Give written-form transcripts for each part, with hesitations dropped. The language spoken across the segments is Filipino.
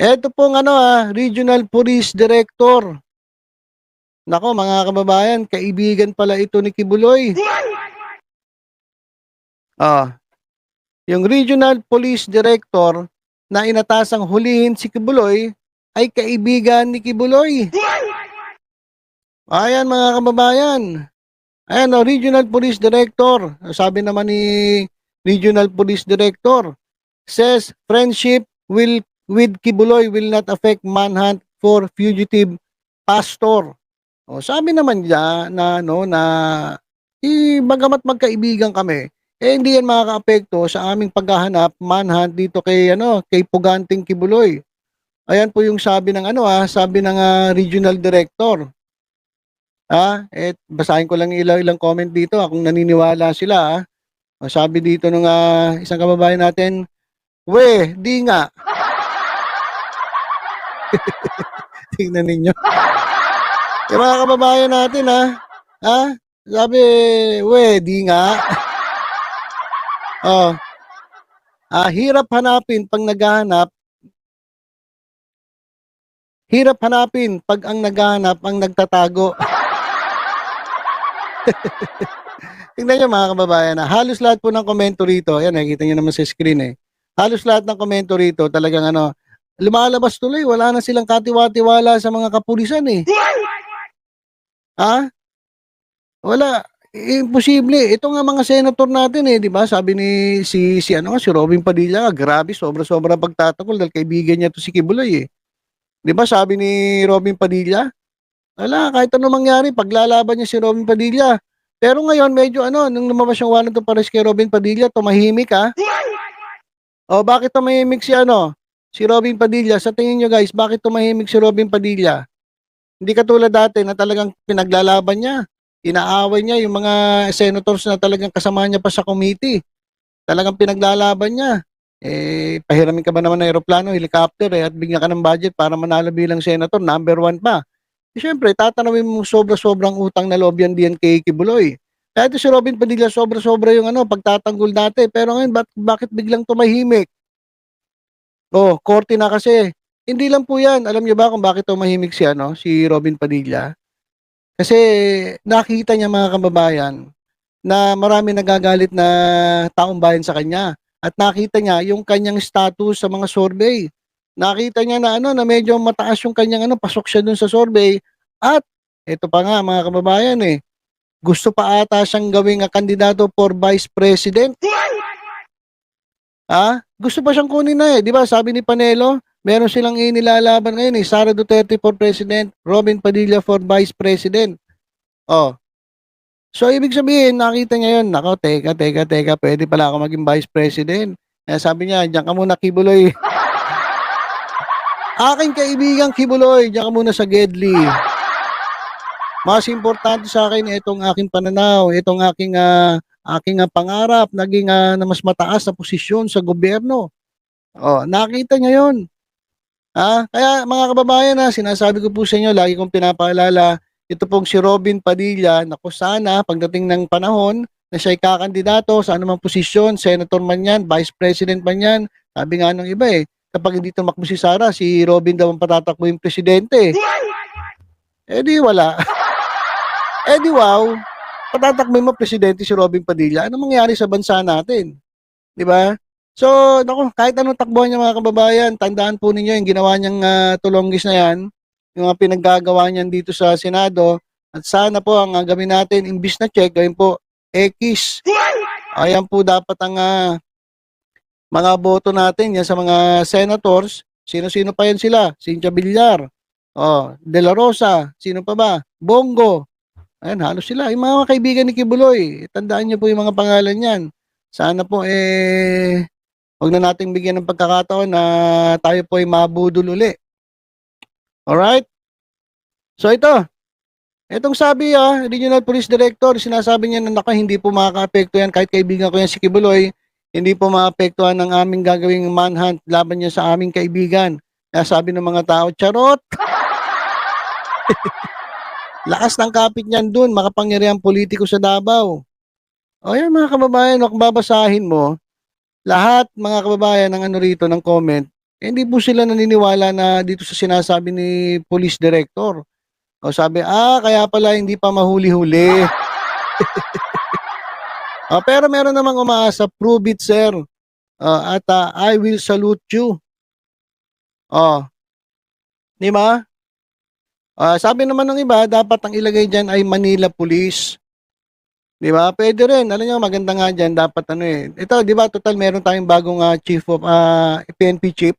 Eto pong Regional Police Director. Nako mga kababayan, kaibigan pala ito ni Kibuloy. Ah, yung Regional Police Director na inatasang hulihin si Kibuloy ay kaibigan ni Kibuloy. Ayan mga kababayan. Ayan Regional Police Director. Sabi naman ni Regional Police Director, says friendship will with Kibuloy will not affect manhunt for fugitive pastor. O sabi naman niya na bagamat magkaibigan kami, hindi yan makakaapekto sa aming paghahanap manhunt dito kay Puganting Kibuloy. Ayan po yung sabi ng sabi ng regional director. Basahin ko lang ilang comment dito kung naniniwala sila. Sabi dito ng isang kababayan natin, "We, di nga." Tingnan ninyo. Yung mga kababayan natin sabi, "We, di nga." Hirap hanapin pag naghahanap. Hirap hanapin pag ang naghahanap ang nagtatago. Tingnan nyo mga kababayan halos lahat po ng komento rito, ayan nakikita nyo naman sa screen halos lahat ng komento rito talagang lumalabas tuloy, wala na silang katiwa-tiwala sa mga kapulisan Wala, imposible. Ito nga mga senator natin 'di ba? Sabi ni si Robin Padilla, grabe sobra-sobra pagtatanggol dahil kaibigan niya 'to si Kibuloy 'Di ba sabi ni Robin Padilla? Wala, kahit ano mangyari, paglalaban niya si Robin Padilla. Pero ngayon, medyo nung lumabas yung warrant of arrest kay Robin Padilla, tumahimik O, bakit tumahimik si Robin Padilla? Sa tingin nyo guys, bakit tumahimik si Robin Padilla? Hindi katulad dati na talagang pinaglalaban niya. Inaaway niya yung mga senators na talagang kasama niya pa sa committee. Talagang pinaglalaban niya. Pahiramin ka ba naman ng aeroplano, helicopter at bigyan ka ng budget para manalo bilang senator, number 1 pa. Siyempre, tatanawin mo sobra-sobrang utang na loob yan diyan kay Kibuloy. Kaya ito si Robin Padilla, sobra-sobra yung pagtatanggol dati. Pero ngayon, bakit biglang tumahimik? Korte na kasi. Hindi lang po yan. Alam niyo ba kung bakit tumahimik si Robin Padilla? Kasi nakita niya mga kababayan na marami nagagalit na taong bayan sa kanya. At nakita niya yung kanyang status sa mga survey. Nakita niya na medyo mataas yung kanyang pasok siya dun sa survey at ito pa nga mga kababayan gusto pa ata siyang gawing kandidato for vice president. Gusto pa siyang kunin na 'di ba? Sabi ni Panelo, meron silang inilalaban ngayon Sara Duterte for president, Robin Padilla for vice president. So ibig sabihin, nakita niya yun, nako, teka, pwede pala ako maging vice president. Kaya sabi niya, diyan ka muna Kibuloy. Aking kaibigang Kibuloy, diyan ka muna sa Gedli. Mas importante sa akin itong aking pananaw, itong aking pangarap, naging na mas mataas na posisyon sa gobyerno. Nakita niya yun. Kaya mga kababayan sinasabi ko po sa inyo, lagi kong pinapaalala, ito pong si Robin Padilla, naku sana pagdating ng panahon na siya'y kakandidato sa anumang posisyon, senator man yan, vice president man yan, sabi nga ng iba kapag hindi tumakbo si Sara, si Robin daw ang patatakbo yung presidente. Di wala. Di wow, patatakbo mo presidente si Robin Padilla, ano mangyari sa bansa natin? Di ba? So, naku, kahit anong takbuhan niya mga kababayan, tandaan po ninyo yung ginawa niyang tulonggis na yan, yung mga pinaggagawa niyan dito sa Senado, at sana po ang gawin natin, imbis na check, gawin po X. Ayan po dapat ang mga boto natin yan sa mga senators. Sino-sino pa yan sila? Cynthia Villar, De La Rosa, sino pa ba? Bongo. Ayan, halos sila. Yung mga kaibigan ni Kibuloy, tandaan niyo po yung mga pangalan niyan. Sana po huwag na nating bigyan ng pagkakataon na tayo po ay mabudol uli. Alright? So itong sabi Regional Police Director, sinasabi niya na hindi po makaka-apekto yan kahit kaibigan ko yan si Kibuloy, hindi po maapektuhan ng aming gagawing manhunt laban niya sa aming kaibigan. Kaya sabi ng mga tao, charot! Lakas ng kapit niyan dun, makapangyarihang politiko sa Davao. Yan mga kababayan, kung babasahin mo, lahat mga kababayan ng rito, ng comment, Hindi po sila naniniwala na dito sa sinasabi ni Police Director. O sabi, kaya pala hindi pa mahuli-huli. Pero meron namang umaasa, prove it, sir. At I will salute you. Oh, di ba? Sabi naman ng iba, dapat ang ilagay dyan ay Manila Police. Di ba? Pwede rin. Alam nyo, maganda nga dyan, dapat ano eh. Ito, di ba, total meron tayong bagong chief of, PNP chief.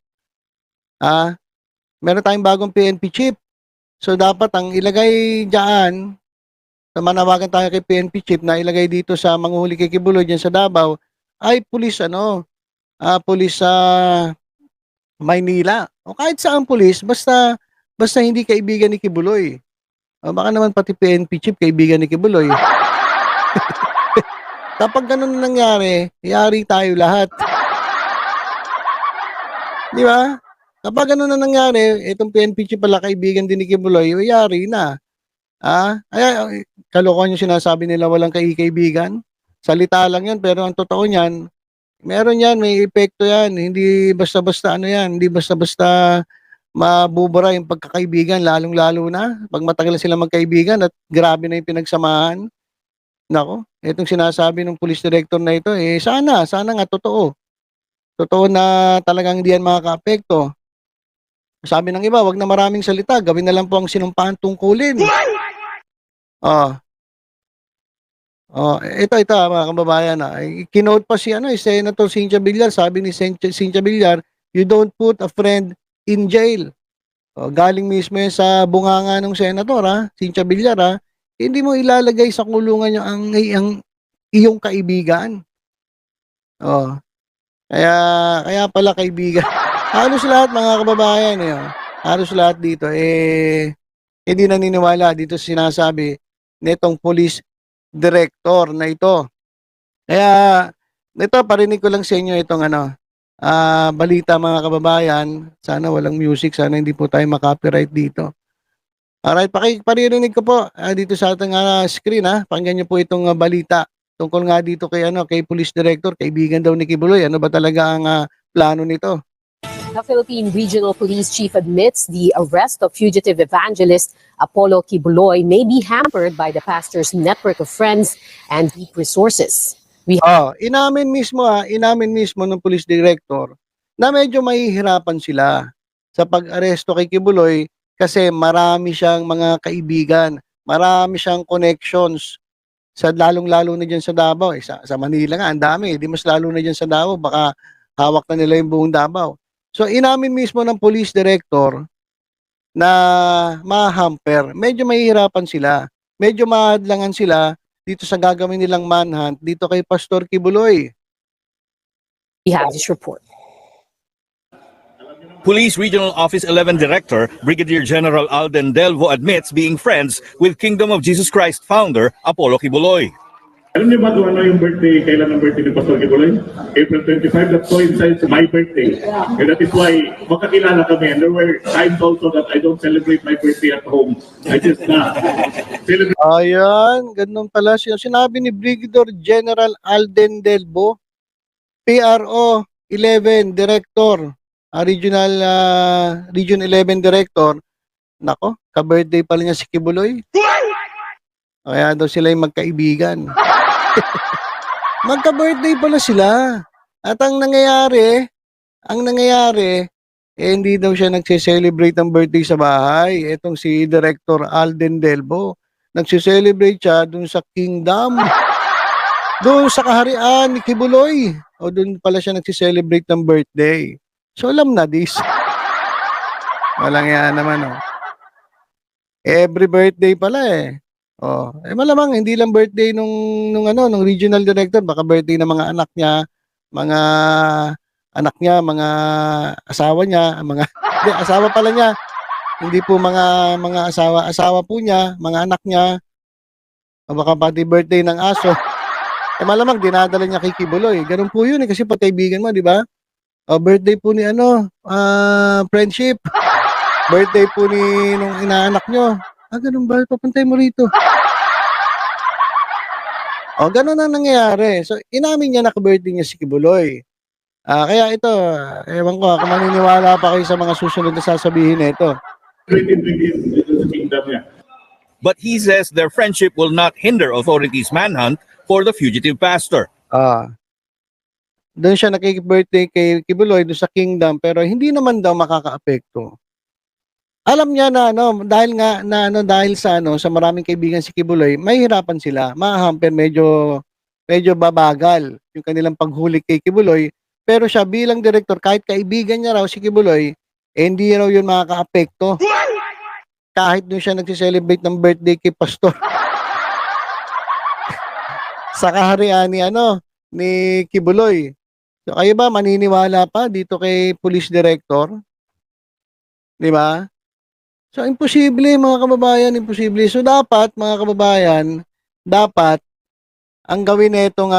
Meron tayong bagong PNP chief. So, dapat ang ilagay dyan, manawagan tayo kay PNP chief na ilagay dito sa Manguhuli kay Kibuloy dyan sa Davao, ay pulis pulis sa Maynila. O kahit saan pulis, basta hindi kaibigan ni Kibuloy. Baka naman pati PNP chief kaibigan ni Kibuloy. Kapag ganun nangyari, yari tayo lahat. Di ba? Kapag ganun na nangyari, itong PNP chief pala kaibigan din ni Kibuloy, yari na. Ay, kalokohan yung sinasabi nila walang kaibigan. Salita lang yan, pero ang totoo niyan, meron yan, may epekto yan. Hindi basta-basta ano yan, hindi basta-basta mabubura yung pagkakaibigan, lalong-lalo na. Pag matagal sila magkaibigan at grabe na yung pinagsamahan. Nako, itong sinasabi ng police director na ito, sana nga totoo. Totoo na talagang hindi yan makaka-apekto. Sabi ng iba, wag na maraming salita, gawin na lang po ang sinumpahan tungkulin. Ito mga kababayan, kinote pa si Senator Cynthia Villar, sabi ni Cynthia Villar, you don't put a friend in jail. Galing mismo yan sa bunganga ng senator, Cynthia Villar, hindi mo ilalagay sa kulungan yung ang iyong kaibigan. Kaya pala kaibigan. Halos lahat mga kababayan, halos lahat dito, hindi naniniwala dito sinasabi nitong police director na ito. Kaya, ito, parinig ko lang sa inyo itong balita mga kababayan. Sana walang music, sana hindi po tayo makopyright dito. Alright, paririnig ko po dito sa ating screen, pakinggan niyo po itong balita tungkol nga dito kay police director, kaibigan daw ni Kibuloy. Ano ba talaga ang plano nito? The Philippine Regional Police Chief admits the arrest of fugitive evangelist Apollo Kibuloy may be hampered by the pastor's network of friends and deep resources. Inamin mismo ng police director na medyo mahihirapan sila sa pag-aresto kay Kibuloy kasi marami siyang mga kaibigan, marami siyang connections sa lalong-lalo na dyan sa Davao. Sa Manila nga, ang dami. Di mas lalo na dyan sa Davao, baka hawak na nila yung buong Davao. So, inamin mismo ng police director na ma-hamper. Medyo mahihirapan sila. Medyo mahadlangan sila dito sa gagawin nilang manhunt dito kay Pastor Kibuloy. We have this report. Police Regional Office 11 Director Brigadier General Alden Delvo admits being friends with Kingdom of Jesus Christ founder Apollo Kibuloy. Alam niyo ba kung ano yung birthday, kailan ang birthday ni Pastor Kibuloy? April 25, that coincides my birthday. And that is why magkakilala kami. And there were times also that I don't celebrate my birthday at home. I just celebrate. Ayan, ganun pala siya. Sinabi ni Brigadier General Alden Delvo, PRO 11 Director, Region 11 Director. Nako, ka-birthday pala niya si Kibuloy. Kaya daw sila yung magkaibigan. Magka-birthday pala sila. At ang nangyayari, hindi daw siya nagse-celebrate ng birthday sa bahay. Etong si Director Alden Delvo, nagse-celebrate siya dun sa Kingdom. Doon sa kaharian ni Kibuloy. O doon pala siya nagse-celebrate ng birthday. So alam na this. Walang yan naman, Every birthday pala malamang hindi lang birthday nung regional director, baka birthday ng mga anak niya, mga asawa niya, asawa pala niya. Hindi po mga asawa po niya, mga anak niya. O baka pati birthday ng aso. Malamang dinadala niya kay Kibuloy. Ganun po yun kasi pagkaibigan mo, di ba? Birthday po ni friendship. Birthday po ni nung inaanak nyo. Ganun ba? Papantay mo rito. Ganun ang nangyayari. So, inamin niya na ka-birthday niya si Kibuloy. Kaya ito, ewan ko kung maniniwala pa kayo sa mga susunod na sasabihin nito. Written dito sa kingdom niya. But he says their friendship will not hinder authorities' manhunt for the fugitive pastor. Doon siya nakikibirthday kay Kibuloy doon sa Kingdom pero hindi naman daw makakaapekto. Alam niya na dahil sa sa maraming kaibigan si Kibuloy, mahihirapan sila. Mahamper medyo babagal yung kanilang paghuli kay Kibuloy. Pero siya bilang director, kahit kaibigan niya raw si Kibuloy, hindi raw yun makakaapekto. Kahit doon siya nagsi-celebrate ng birthday kay Pastor. Sa kaharian ni Kibuloy. So kayo ba maniniwala pa dito kay Police Director? 'Di ba? So imposible mga kababayan, imposible. So dapat mga kababayan, dapat ang gawin nitong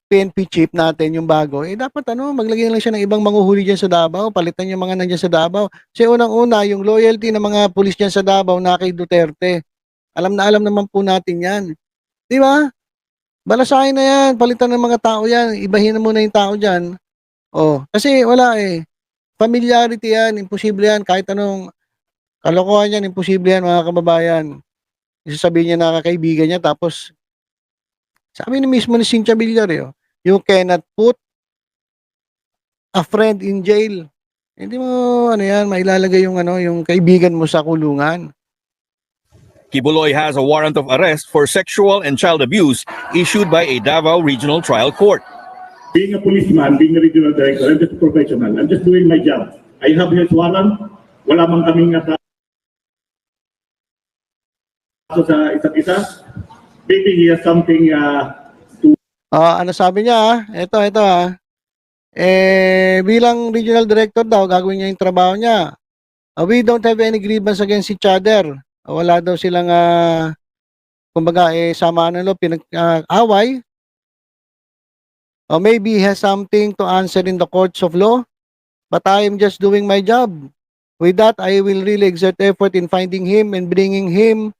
PNP chief natin yung bago, dapat maglagay lang siya ng ibang manguhuli diyan sa Davao, palitan yung mga nandiyan sa Davao. Kasi unang-una, yung loyalty ng mga pulis diyan sa Davao na kay Duterte. Alam na alam naman po natin 'yan. 'Di ba? Balasahin na yan, palitan ng mga tao yan, ibahin na muna yung tao dyan. Kasi wala familiarity yan, imposible yan, kahit anong kalokohan yan, imposible yan mga kababayan. Isasabihin niya na kakaibigan niya, tapos sabi ni mismo ni Cynthia Villar, you cannot put a friend in jail. Hindi mo, mailalagay yung kaibigan mo sa kulungan. Kibuloy has a warrant of arrest for sexual and child abuse issued by a Davao Regional Trial Court. Being a policeman, being a regional director, I'm just a professional. I'm just doing my job. I have his warrant. Wala man kaming kaso sa isa't isa. Maybe he has something Ano sabi niya? Ito bilang regional director daw, gagawin niya yung trabaho niya. We don't have any grievance against each other. Wala daw silang kumbaga samaan ng loob, pinag-away. Or maybe he has something to answer in the courts of law. But I am just doing my job. With that, I will really exert effort in finding him and bringing him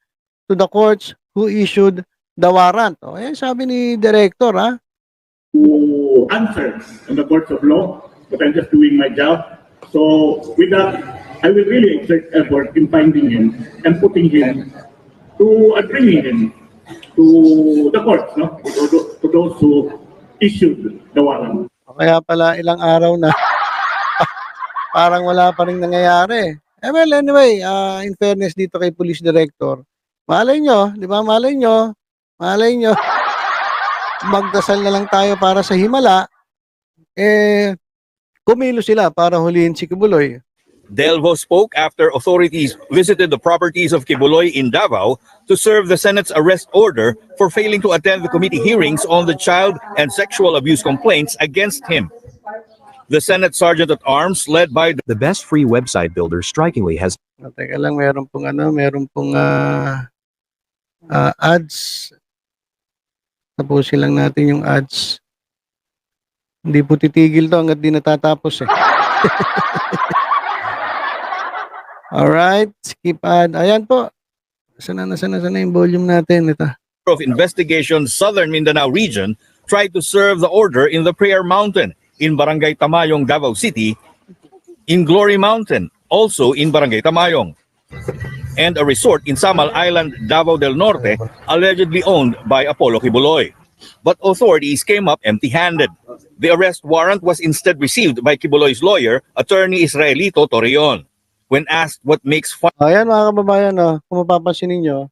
to the courts who issued the warrant. Ayan sabi ni Director, to answer in the courts of law, but I'm just doing my job. So with that, I will really exert effort in finding him and putting him bringing him to the courts, to those who issued the warrant. Kaya pala ilang araw na parang wala pa rin nangyayari. Well, anyway, in fairness dito kay Police Director, malay nyo, di ba? Malay nyo, magdasal na lang tayo para sa himala, kumilo sila para hulihin si Kibuloy. Delvo spoke after authorities visited the properties of Kibuloy in Davao to serve the Senate's arrest order for failing to attend the committee hearings on the child and sexual abuse complaints against him. The Senate Sergeant-at-Arms, led by The best free website builder strikingly has Teka lang, meron pong ads. Tapusin lang natin yung ads. Hindi po titigil to hanggat di natatapos Alright, skip ad. Ayan po. Sana yung volume natin. Ito. of Investigation Southern Mindanao Region tried to serve the order in the Prayer Mountain in Barangay Tamayong, Davao City, in Glory Mountain, also in Barangay Tamayong, and a resort in Samal Island, Davao del Norte, allegedly owned by Apollo Kibuloy. But authorities came up empty-handed. The arrest warrant was instead received by Kibuloy's lawyer, Attorney Israelito Torreon. When asked what makes Ayan mga kababayan, kung mapapansin ninyo,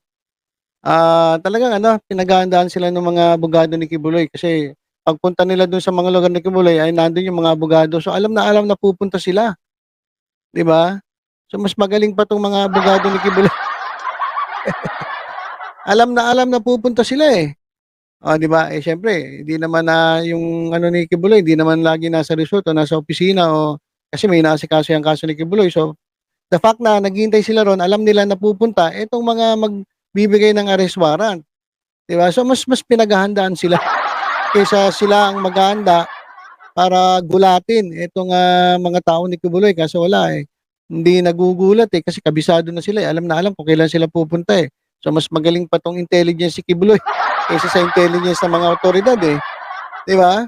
talagang pinaghahandaan sila ng mga abogado ni Kibuloy kasi pagpunta nila doon sa mga lugar ni Kibuloy ay nandun yung mga abogado. So alam na pupunta sila. 'Di ba? So mas magaling pa tong mga abogado ni Kibuloy. alam na pupunta sila 'di ba? Syempre, hindi naman yung ni Kibuloy, hindi naman lagi nasa resort o nasa opisina kasi may inaasikaso yung kaso ni Kibuloy. So the fact na naghihintay sila ron, alam nila na pupunta itong mga magbibigay ng arrest warrant. 'Di ba? So mas pinaghahandaan sila kaysa sila ang maghahanda para gulatin itong mga tao ni Kibuloy kasi wala Hindi nagugulat kasi kabisado na sila Alam na alam kung kailan sila pupunta So mas magaling pa tong intelligence si Kibuloy kaysa sa intelligence ng mga otoridad 'di ba?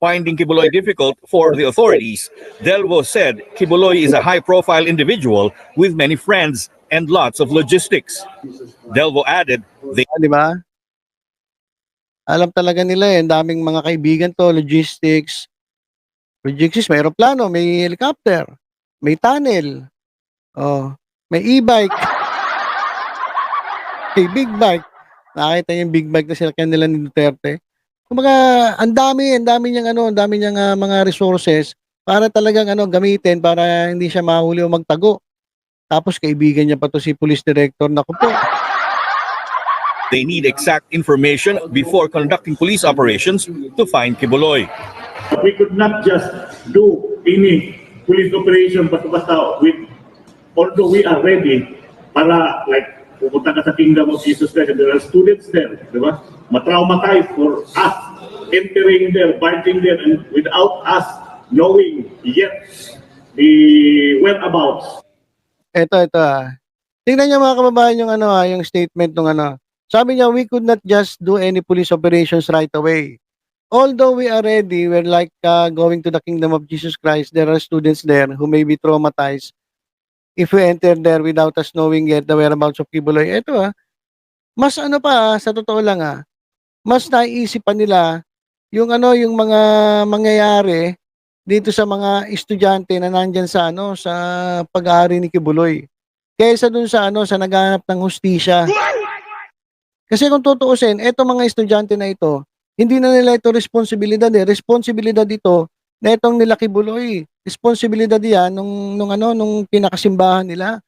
Finding Kibuloy difficult for the authorities, Delvo said Kibuloy is a high-profile individual with many friends and lots of logistics. Delvo added they Di ba? Alam talaga nila ang daming mga kaibigan to, logistics. Logistics, may aeroplano, may helicopter, may tunnel, oh, may e-bike, may big bike. Nakita yung big bike na sila kanila ni Duterte. Kumbaga, ang dami niyang mga resources para talagang gamitin para hindi siya mahuli o magtago. Tapos kaibigan niya pa to si Police Director. Naku po. need exact information before conducting police operations to find Kibuloy. We could not just do any police operation basta-basta although we are ready para like pupunta ka sa Kingdom of Jesus Christ and there are students there, di ba? Matraumatized for us entering there, biting there and without us knowing yet the whereabouts. Ito. Tingnan niyo mga kababayan yung yung statement ng Sabi niya, we could not just do any police operations right away. Although we are ready, we're like going to the Kingdom of Jesus Christ, there are students there who may be traumatized if we enter there without us knowing yet the whereabouts of Kibuloy. Ito mas sa totoo lang mas naiisip pa nila yung yung mga mangyayari dito sa mga estudyante na nandyan sa sa pag-aari ni Kibuloy. Kaysa dun sa sa naghahanap ng hustisya. Kasi kung tutuusin, etong mga estudyante na ito, hindi na nila ito responsibilidad Responsibilidad ito na itong nila Kibuloy. Responsibilidad yan nung pinakasimbahan nila.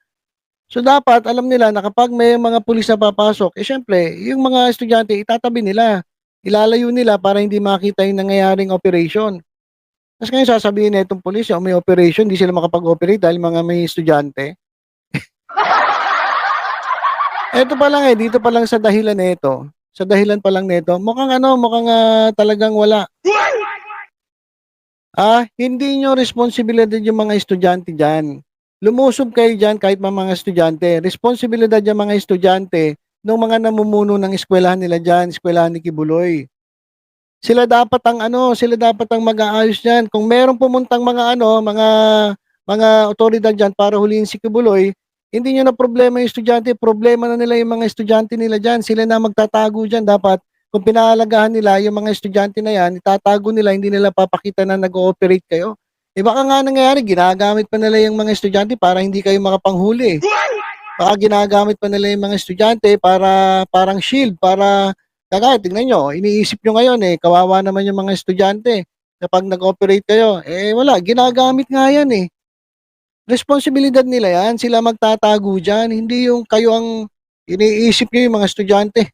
So dapat alam nila na kapag may mga pulis na papasok, syempre, yung mga estudyante itatabi nila. Ilalayo nila para hindi makita yung nangyayaring operation. Tapos ngayon sasabihin na itong pulis, may operation, hindi sila makapag-operate dahil mga may estudyante. Ito pa lang dito pa lang sa dahilan nito. Sa dahilan pa lang nito, mukhang talagang wala. Hindi nyo responsibilidad yung mga estudyante dyan. Lumusob kayo dyan kahit mga estudyante. Responsibilidad yung mga estudyante ng mga namumuno ng eskwelahan nila dyan, eskwelahan ni Kibuloy. Sila dapat ang mag-aayos dyan. Kung merong pumuntang mga otoridad dyan para huliin si Kibuloy, hindi nyo na problema yung estudyante, problema na nila yung mga estudyante nila dyan. Sila na magtatago dyan. Dapat, kung pinaalagahan nila yung mga estudyante na yan, itatago nila, hindi nila papakita na nag-ooperate kayo. Baka nga nangyayari, ginagamit pa nila yung mga estudyante para hindi kayo makapanghuli. Baka ginagamit pa nila yung mga estudyante para parang shield, para kagaya, tingnan nyo, iniisip nyo ngayon kawawa naman yung mga estudyante. Kapag nag-operate kayo, wala, ginagamit nga yan Responsibilidad nila yan, sila magtatago dyan, hindi yung kayo ang iniisip nyo yung mga estudyante.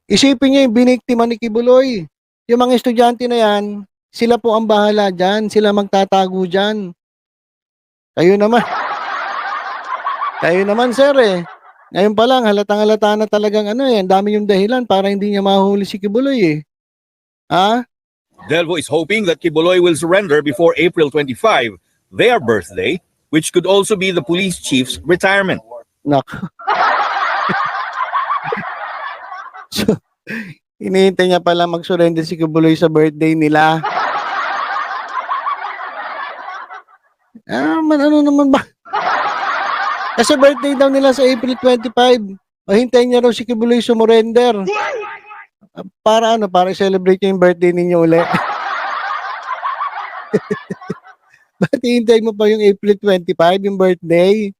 Isipin nyo yung biniktima ni Kibuloy. Yung mga estudyante na yan, sila po ang bahala dyan, sila magtatago dyan. Kayo naman sir Ngayon pa lang, halatang-halata na talagang ang dami yung dahilan para hindi niya mahuli si Kibuloy Delvo is hoping that Kibuloy will surrender before April 25, their birthday, which could also be the police chief's retirement. Nako. So, hinihintay niya pala mag-surrender si Kibuloy sa birthday nila. Ano naman ba? Kasi birthday daw nila sa April 25. Hintayin niya raw si Kibuloy sumurrender. Para i-celebrate niyo yung birthday ninyo ulit. Ba't hintay mo pa yung April 25, yung birthday?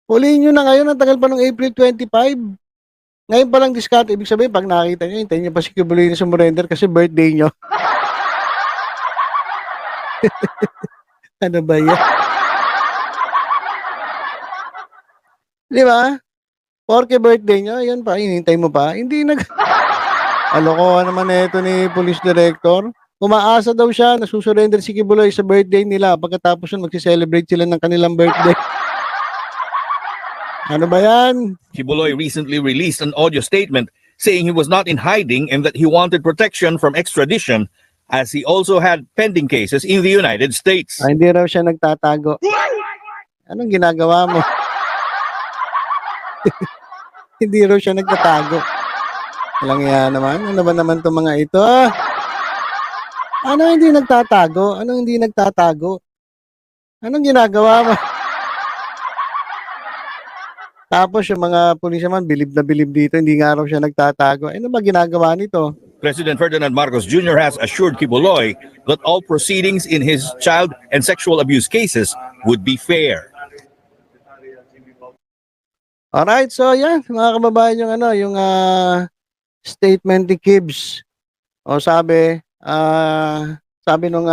Huliin nyo na ngayon, ang tagal pa ng April 25. Ngayon pa lang discount, ibig sabihin, pag nakita nyo, hintayin nyo pa si Kibuloy na sumurrender kasi birthday nyo. Ano ba yan? Di ba? Porke birthday nyo, yun pa, hinintay mo pa. Hindi Alokohan naman na ito ni Police Director. Umaasa daw siya na susurrender si Kibuloy sa birthday nila. Pagkatapos yun, magsi-celebrate sila ng kanilang birthday. Ano ba yan? Kibuloy recently released an audio statement saying he was not in hiding and that he wanted protection from extradition as he also had pending cases in the United States. Hindi raw siya nagtatago. Anong ginagawa mo? Hindi raw siya nagtatago. Walang yan naman. Ano ba naman itong mga ito? Ano hindi nagtatago? Anong hindi nagtatago? Anong ginagawa mo? Tapos yung mga pulis naman, bilib na bilib dito, hindi nga raw siya nagtatago. Ano ba ginagawa nito? President Ferdinand Marcos Jr. has assured Kibuloy that all proceedings in his child and sexual abuse cases would be fair. Alright, so yan, mga kababayan, yung yung statement ni Kibbs. O sabi nung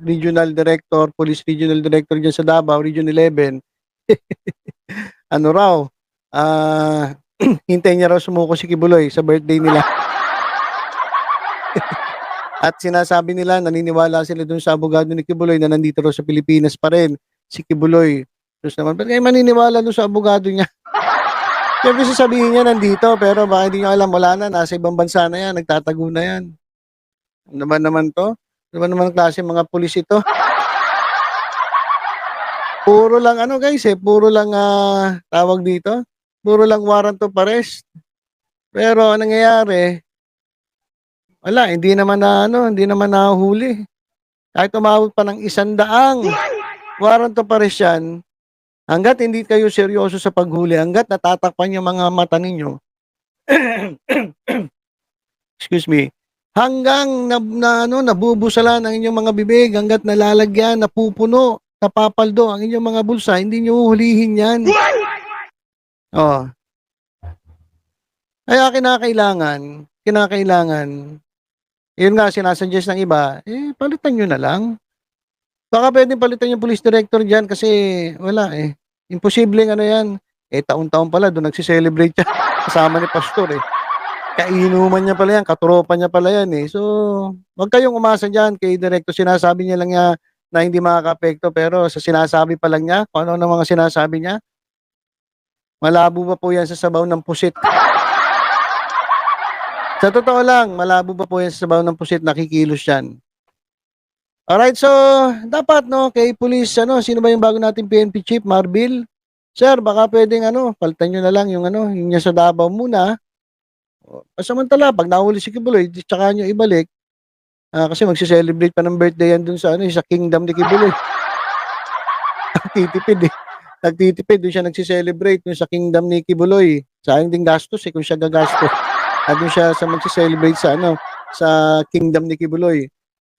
regional director, police regional director dyan sa Davao, Region 11, ano raw, hintayin niya raw sumuko si Kibuloy sa birthday nila. At sinasabi nila, naniniwala sila dun sa abogado ni Kibuloy na nandito raw sa Pilipinas pa rin si Kibuloy. Tapos naman, pero kayo maniniwala dun sa abogado niya. Siyempre sasabihin niya nandito, pero baka hindi niyo alam, wala na, nasa ibang bansa na yan, nagtatago na yan. Ano ba naman to? Ano ba naman klase mga pulis ito? Puro lang guys puro lang tawag dito. Puro lang warrant of arrest. Pero anong nangyayari? Wala, hindi naman nahuli. Kahit umabot pa ng 100 warrant of arrest yan, hanggat hindi kayo seryoso sa paghuli, hanggat natatakpan yung mga mata ninyo, excuse me, hanggang nabubusala ng inyong mga bibig, hanggat nalalagyan, napupuno, napapaldo ang inyong mga bulsa, hindi nyo hulihin yan. Oh. Kaya kinakailangan, yun nga sinasuggest ng iba, palitan nyo na lang. Baka pwedeng palitan yung police director dyan kasi wala imposibleng yan. Taon-taon pala doon nagsiselebrate siya. Kasama ni pastor Kainuman niya pala yan, katropa niya pala yan So, wag kayong umasa dyan kay director. Sinasabi niya lang na hindi makaka-apekto pero sa sinasabi pa lang niya, kung ano ng mga sinasabi niya, malabo pa po yan sa sabaw ng pusit. Sa totoo lang, malabo pa po yan sa sabaw ng pusit, nakikilos yan. Alright, so dapat kay police sino ba yung bago nating PNP chief, Marbil? Sir, baka pwedeng palitan nyo na lang yung yung niya sa Davao muna. Samantala, pag nahuli si Kibuloy, tsaka nyo ibalik. Kasi magsi-celebrate pa ng birthday yan dun sa sa kingdom ni Kibuloy. Nagtitipid doon siya nagsi-celebrate dun sa kingdom ni Kibuloy. Sayang ding gastos kung siya gagastos. At doon siya magsi-celebrate sa sa kingdom ni Kibuloy.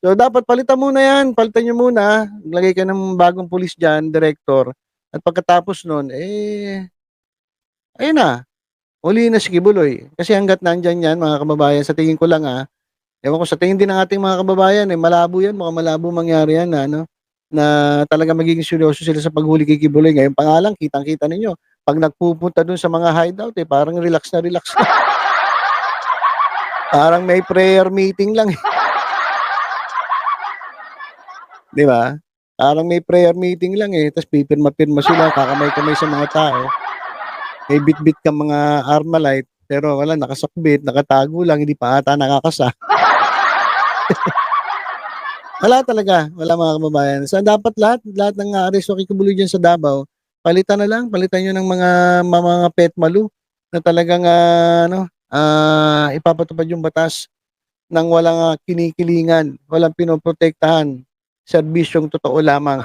So, dapat palitan muna yan. Palitan nyo muna. Lagay ka ng bagong pulis dyan, director. At pagkatapos nun, ayun na. Uli na si Kibuloy. Kasi hanggat nandyan yan, mga kababayan, sa tingin ko lang ewan ko, sa tingin din ng ating mga kababayan, malabo yan. Mukhang malabo mangyari yan na talaga magiging seryoso sila sa paghuli kay Kibuloy. Ngayon pa nga lang, kitang-kita ninyo. Pag nagpupunta dun sa mga hideout, parang relax na relax na. Parang may prayer meeting lang Di ba? Parang may prayer meeting lang tapos pipirma-pirma sila, kakamay-kamay sa mga tao. May bit-bit ka mga Armalite, pero wala, nakasakbit, nakatago lang, hindi pa ata nakakasa. Wala talaga, wala mga kababayan. So dapat lahat ng aresto kay Kibuloy dyan sa Davao, palitan nyo ng mga pet malu na talagang ipapatupad yung batas nang walang kinikilingan, walang pinoprotektahan, serbisyong totoo lamang.